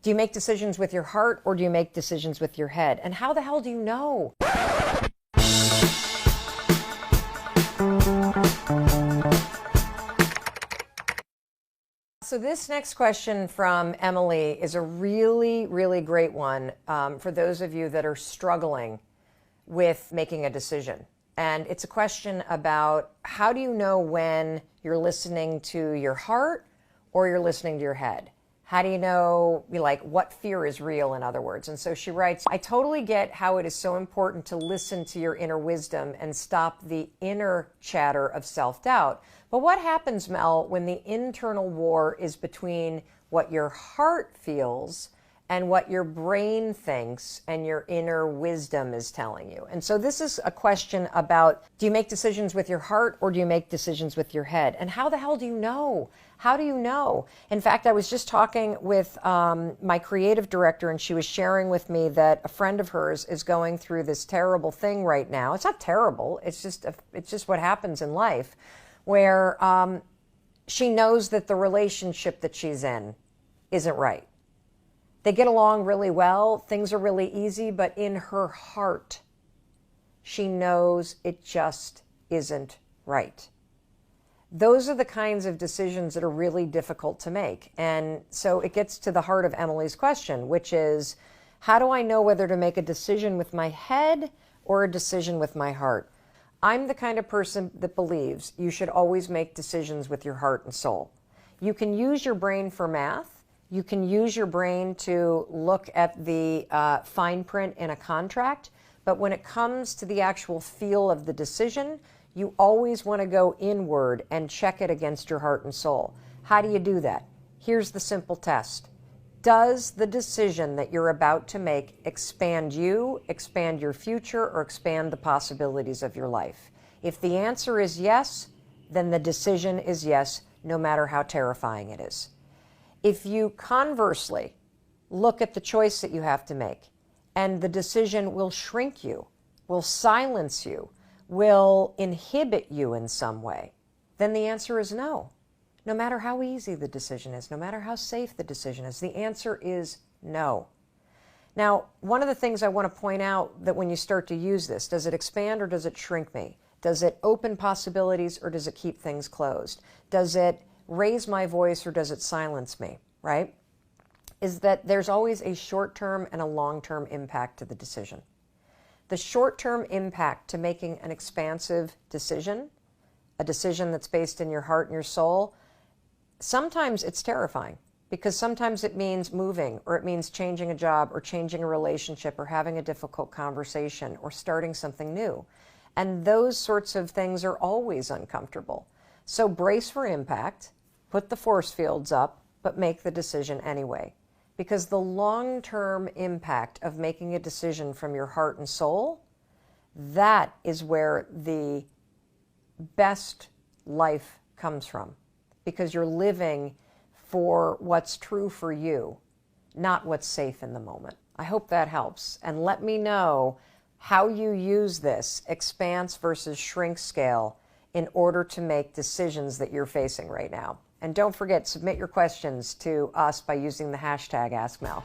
Do you make decisions with your heart or do you make decisions with your head? And how the hell do you know? So this next question from Emily is a really, really great one for those of you that are struggling with making a decision. And it's a question about how do you know when you're listening to your heart or you're listening to your head? How do you know, like, what fear is real, in other words? And so she writes, I totally get how it is so important to listen to your inner wisdom and stop the inner chatter of self-doubt. But what happens, Mel, when the internal war is between what your heart feels and what your brain thinks and your inner wisdom is telling you? And so this is a question about, do you make decisions with your heart or do you make decisions with your head? And how the hell do you know? How do you know? In fact, I was just talking with my creative director, and she was sharing with me that a friend of hers is going through this terrible thing right now. It's not terrible. It's just what happens in life, where she knows that the relationship that she's in isn't right. They get along really well. Things are really easy, but in her heart, she knows it just isn't right. Those are the kinds of decisions that are really difficult to make. And so it gets to the heart of Emily's question, which is, how do I know whether to make a decision with my head or a decision with my heart? I'm the kind of person that believes you should always make decisions with your heart and soul. You can use your brain for math. You can use your brain to look at the fine print in a contract. But when it comes to the actual feel of the decision, you always want to go inward and check it against your heart and soul. How do you do that? Here's the simple test. Does the decision that you're about to make expand you, expand your future, or expand the possibilities of your life? If the answer is yes, then the decision is yes, no matter how terrifying it is. If you conversely look at the choice that you have to make, and the decision will shrink you, will silence you, will inhibit you in some way, then the answer is no. No matter how easy the decision is, no matter how safe the decision is, the answer is no. Now, one of the things I want to point out, that when you start to use this, does it expand or does it shrink me? Does it open possibilities or does it keep things closed? Does it raise my voice or does it silence me, right? Is that there's always a short-term and a long-term impact to the decision. The short-term impact to making an expansive decision, a decision that's based in your heart and your soul, sometimes it's terrifying because sometimes it means moving, or it means changing a job or changing a relationship or having a difficult conversation or starting something new. And those sorts of things are always uncomfortable. So brace for impact, put the force fields up, but make the decision anyway. Because the long-term impact of making a decision from your heart and soul, that is where the best life comes from. Because you're living for what's true for you, not what's safe in the moment. I hope that helps. And let me know how you use this expanse versus shrink scale in order to make decisions that you're facing right now. And don't forget, submit your questions to us by using the hashtag AskMel.